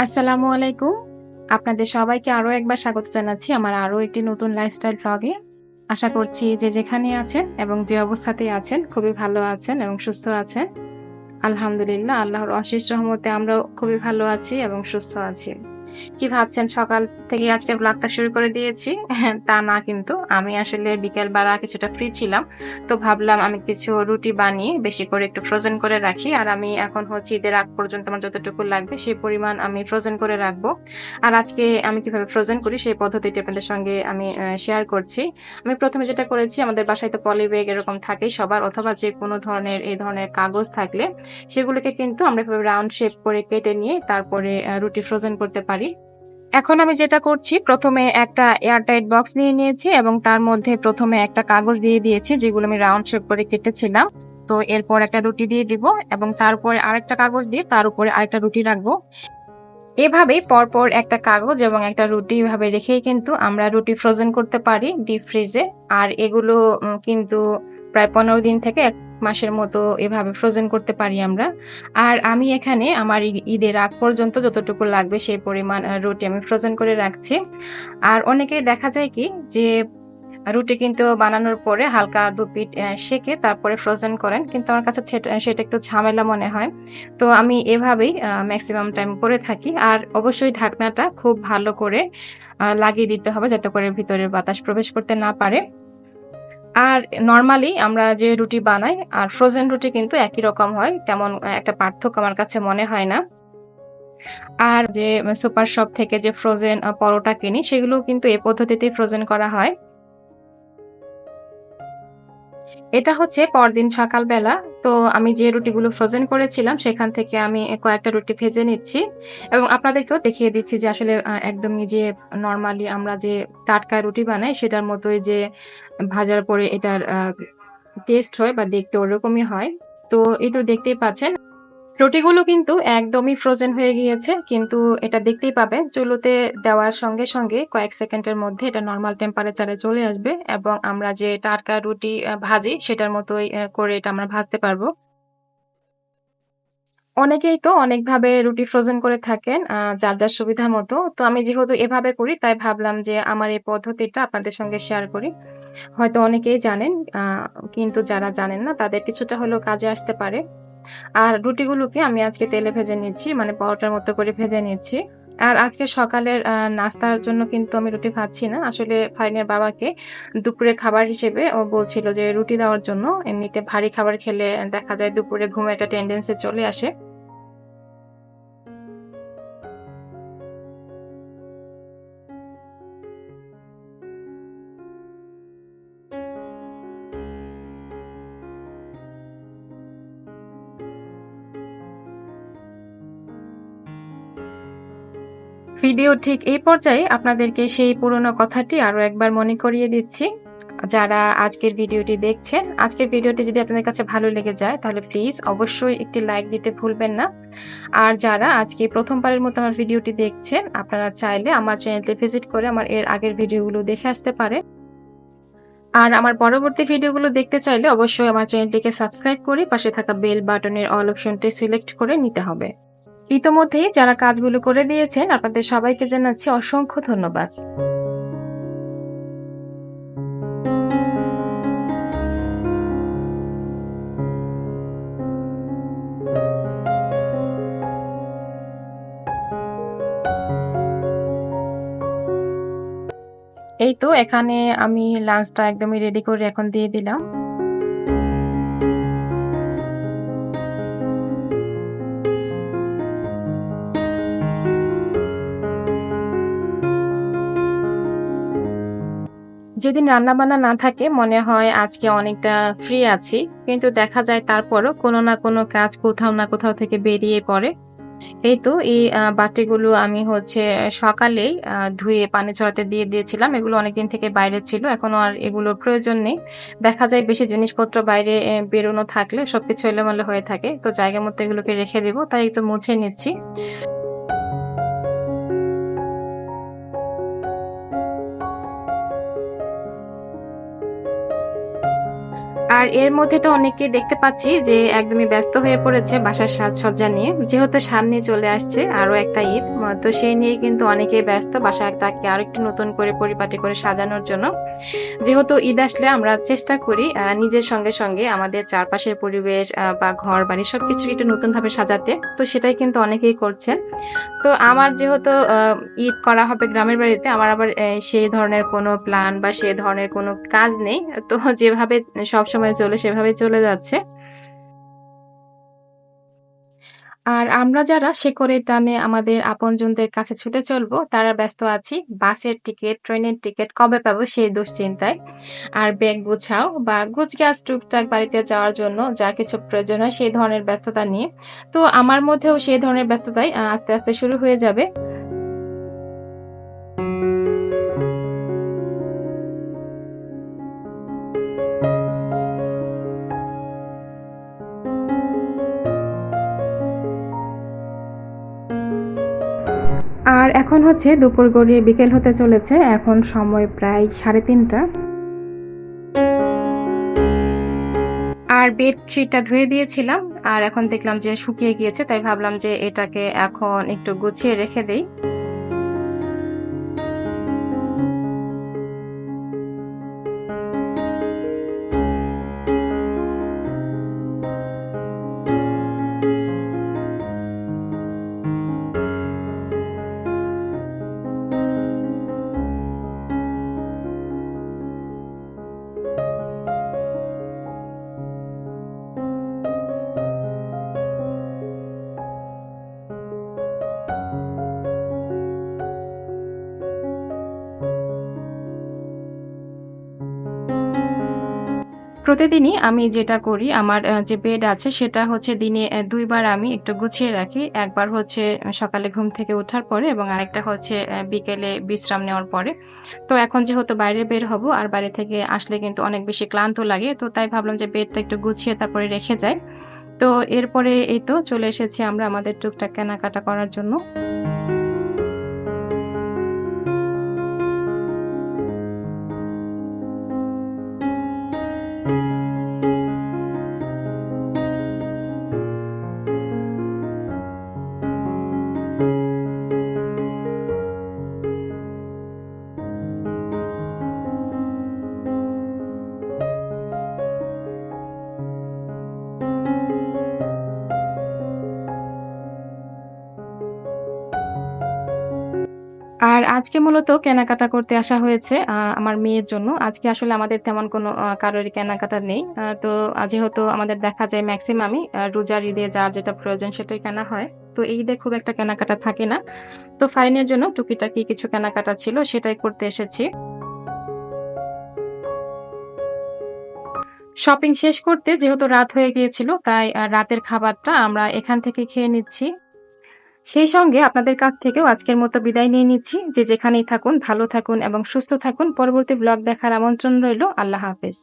আসসালামু আলাইকুম। আপনাদের সবাইকে আরো একবার স্বাগত জানাচ্ছি আমার আরো একটি নতুন লাইফস্টাইল ভ্লগে। আশা করছি যে যেখানে আছেন এবং যে অবস্থাতেই আছেন খুবই ভালো আছেন এবং সুস্থ আছেন। আলহামদুলিল্লাহ আল্লাহর অশেষ রহমতে আমরাও খুবই ভালো আছি এবং সুস্থ আছি। কি ভাবছেন সকাল থেকে আজকের ব্লগটা শুরু করে দিয়েছি? তা না কিন্তু। আমি আসলে বিকেলবেলা কিছুটা ফ্রি ছিলাম। তো ভাবলাম আমি কিছু রুটি বানিয়ে বেশি করে একটু ফ্রোজেন করে রাখি। আর আমি এখন হচ্ছে ঈদের আগ পর্যন্ত আমার যতটুকু লাগবে সেই পরিমাণ আমি ফ্রোজেন করে রাখবো। আর আজকে আমি কিভাবে ফ্রোজেন করি সেই পদ্ধতিটি আপনাদের সঙ্গে আমি শেয়ার করছি। আমি ১ম এ যেটা করেছি আমাদের বাসায় তো পলি ব্যাগ এরকম থাকেই সবার অথবা যেকোনো ধরনের এই ধরনের কাগজ থাকলে সেগুলোকে কিন্তু আমরা এভাবে রাউন্ড শেপ করে কেটে নিয়ে তারপরে রুটি ফ্রোজেন করতে পারি। এখন আমি যেটা করছি ১ম এ একটা এয়ারটাইট বক্স নিয়ে নিয়েছি এবং তার মধ্যে ১ম এ একটা কাগজ দিয়ে দিয়েছি যেগুলো আমি রাউন্ড শেপ করে কেটেছিলাম। তো এরপর একটা রুটি দিয়ে দিব এবং তার উপরে আরেকটা কাগজ দিয়ে তার উপরে আরেকটা রুটি রাখবো। এভাবেই পরপর একটা কাগজ এবং একটা রুটি এভাবে রেখেই কিন্তু আমরা রুটি ফ্রোজেন করতে পারি ডিপ ফ্রিজে। আর এগুলো কিন্তু প্রায় ১৫ দিন থেকে ১ মাসের মতো এভাবে ফ্রোজেন করতে পারি আমরা। আর আমি এখানে আমার ঈদের আগ পর্যন্ত যতটুকু লাগবে সেই পরিমাণ রুটি আমি ফ্রোজেন করে রাখছি। আর অনেকেই দেখা যায় কি যে রুটি কিন্তু বানানোর পরে হালকা ২ পিঠ সেঁকে তারপরে ফ্রোজেন করেন। কিন্তু আমার কাছে সেটা একটু ঝামেলা মনে হয়। তো আমি এভাবেই মেক্সিমাম টাইম করে থাকি। আর অবশ্যই ঢাকনাটা খুব ভালো করে লাগিয়ে দিতে হবে যাতে করে ভিতরে বাতাস প্রবেশ করতে না পারে। আর নরমালি আমরা যে রুটি বানাই আর ফ্রোজেন রুটি কিন্তু একই রকম হয়। তেমন একটা পার্থক্য আমার কাছে মনে হয় না। আর যে সুপার শপ থেকে যে ফ্রোজেন পরোটা কিনি সেগুলোও কিন্তু এই পদ্ধতিতেই ফ্রোজেন করা হয়। এটা হচ্ছে পরদিন সকালবেলা। তো আমি যে রুটিগুলো ফ্রোজেন করেছিলাম সেখান থেকে আমি কয়েকটা রুটি ভেজে নিচ্ছি এবং আপনাদেরকেও দেখিয়ে দিচ্ছি যে আসলে একদমই যে নরমালি আমরা যে টাটকা রুটি বানাই সেটার মতোই যে ভাজার পরে এটার টেস্ট হয় বা দেখতে ওরকমই হয়। তো এই তো দেখতেই পাচ্ছেন রুটিগুলো কিন্তু একদমই ফ্রোজেন হয়ে গিয়েছে। কিন্তু এটা দেখতেই পাবেন চুলোতে দেওয়ার সঙ্গে, সঙ্গে কয়েক সেকেন্ডের মধ্যে এটা নরমাল টেম্পারেচারে চলে আসবে এবং আমরা যে টাটকা রুটি ভাজি সেটার মতোই করে এটা আমরা ভাজতে পারবো। অনেকেই তো অনেকভাবে রুটি ফ্রোজেন করে থাকেন যার সুবিধা মতো। তো আমি যেহেতু এভাবে করি তাই ভাবলাম যে আমার এই পদ্ধতিটা আপনাদের সঙ্গে শেয়ার করি। হয়তো অনেকেই জানেন আ কিন্তু যারা জানেন না তাদের কিছুটা হলেও কাজে আসতে পারে। আর রুটিগুলোকে আমি আজকে তেলে ভেজে নিচ্ছি। মানে পরোটার মতো করে ভেজে নিচ্ছি। আর আজকে সকালের নাস্তার জন্য কিন্তু আমি রুটি ভাজছি না। আসলে ফারিনের বাবাকে দুপুরের খাবার হিসেবে ও বলছিল যে রুটি দেওয়ার জন্য। এমনিতে ভারী খাবার খেলে দেখা যায় দুপুরে ঘুমের একটা টেনডেন্সি চলে আসে। ভিডিও ঠিক এই পর্যায়ে আপনাদেরকে সেই পুরনো কথাটি আরো একবার মনে করিয়ে দিচ্ছি। যারা আজকের ভিডিওটি দেখছেন, আজকের ভিডিওটি যদি আপনাদের কাছে ভালো লেগে যায় তাহলে প্লিজ অবশ্যই একটি লাইক দিতে ভুলবেন না। আর যারা আজকে ১ম বারের মতো আমার ভিডিওটি দেখছেন, আপনারা চাইলে আমার চ্যানেলটি ভিজিট করে আমার এর আগের ভিডিওগুলো দেখে আসতে পারেন। আর আমার পরবর্তী ভিডিওগুলো দেখতে চাইলে অবশ্যই আমার চ্যানেলটিকে সাবস্ক্রাইব করে পাশে থাকা বেল বাটনের অল অপশনটি সিলেক্ট করে নিতে হবে। ইতোমধ্যেই যারা কাজগুলো করে দিয়েছেন আপনাদের সবাইকে জানাচ্ছি অসংখ্য ধন্যবাদ। এই তো এখানে আমি লাঞ্চটা একদমই রেডি করে এখন দিয়ে দিলাম। যেদিন রান্নাবান্না না থাকে মনে হয় আজকে অনেকটা ফ্রি আছি। কিন্তু দেখা যায় তারপরও কোনো না কোনো কাজ কোথাও না কোথাও থেকে বেরিয়ে পড়ে। এই তো এই বাটিগুলো আমি হচ্ছে সকালেই ধুয়ে পানি ঝরাতে দিয়ে দিয়েছিলাম। এগুলো অনেকদিন থেকে বাইরে ছিল। এখনো আর এগুলোর প্রয়োজন নেই। দেখা যায় বেশি জিনিসপত্র বাইরে বেরোনো থাকলে সবকিছু এলোমেলো হয়ে থাকে। তো জায়গা মতো এগুলোকে রেখে দিব। তাই একটু মুছে নিচ্ছি। আর এর মধ্যে তো অনেককেই দেখতে পাচ্ছি যে একদমই ব্যস্ত হয়ে পড়েছে বাসার সাজসজ্জা নিয়ে। যেহেতু সামনে চলে আসছে আরো একটা ঈদ, তো সেই নিয়ে কিন্তু অনেকেই ব্যস্ত বাসাটাকে আরেকটু নতুন করে পরিপাটি করে সাজানোর জন্য। যেহেতু ঈদ আসলে আমরা চেষ্টা করি নিজের সঙ্গে, সঙ্গে আমাদের চারপাশের পরিবেশ বা ঘর-বাড়ি সবকিছু একটু নতুনভাবে সাজাতে। তো সেটাই কিন্তু অনেকেই করছেন। তো আমার যেহেতু ঈদ করা হবে গ্রামের বাড়িতে, আমার আবার সেই ধরনের কোনো প্ল্যান বা সে ধরনের কোনো কাজ নেই। তো যেভাবে সবসময় চলে সেভাবেই চলে যাচ্ছে। আর আমরা যারা শেকড়ের টানে আমাদের আপনজনদের কাছে ছুটে চলবো, তারা ব্যস্ত আছি বাসের টিকিট, ট্রেনের টিকিট কবে পাবো সেই দুশ্চিন্তায়। আর ব্যাগ গুছাও বা গুছগাছ টুকটাক বাড়িতে যাওয়ার জন্য যা কিছু প্রয়োজন হয় সেই ধরনের ব্যস্ততা নিয়ে। তো আমার মধ্যেও সেই ধরনের ব্যস্ততাই আস্তে, আস্তে শুরু হয়ে যাবে। আর এখন হচ্ছে দুপুর গড়িয়ে বিকেল হতে চলেছে। এখন সময় প্রায় ৩:৩০। আর বেডশিটটা ধুয়ে দিয়েছিলাম। আর এখন দেখলাম যে শুকিয়ে গিয়েছে। তাই ভাবলাম যে এটাকে এখন একটু গুছিয়ে রেখে দেই। প্রতিদিনই আমি যেটা করি আমার যে বেড আছে সেটা হচ্ছে দিনে ২ বার আমি একটু গুছিয়ে রাখি। একবার হচ্ছে সকালে ঘুম থেকে ওঠার পরে এবং আরেকটা হচ্ছে বিকেলে বিশ্রাম নেওয়ার পরে। তো এখন যেহেতু বাইরে বের হব আর বাইরে থেকে আসলে কিন্তু অনেক বেশি ক্লান্ত লাগে। তো তাই ভাবলাম যে বেডটা একটু গুছিয়ে তারপরে রেখে যাই। তো এরপরে এই তো চলে এসেছি আমরা আমাদের টুকটাক কেনাকাটা করার জন্য। আর আজকে মূলত কেনাকাটা করতে আসা হয়েছে আমার মেয়ের জন্য। আজকে আসলে আমাদের তেমন কোনো কারোরই কেনাকাটা নেই। তো যেহেতু আমাদের দেখা যায় মেক্সিমামই রোজার ঈদে যার যেটা প্রয়োজন সেটাই কেনা হয়। তো এই ঈদে খুব একটা কেনাকাটা থাকে না। তো ফারিনের জন্য টুকিটাকি কিছু কেনাকাটা ছিল সেটাই করতে এসেছি। শপিং শেষ করতে যেহেতু রাত হয়ে গিয়েছিল তাই রাতের খাবারটা আমরা এখান থেকে খেয়ে নিচ্ছি। সেই সঙ্গে আপনাদের কাছ থেকেও আজকের মতো বিদায় নিয়ে নিচ্ছি। যে যেখানেই থাকুন ভালো থাকুন এবং সুস্থ থাকুন। পরবর্তী ব্লগ দেখার আমন্ত্রণ রইল। আল্লাহ হাফেজ।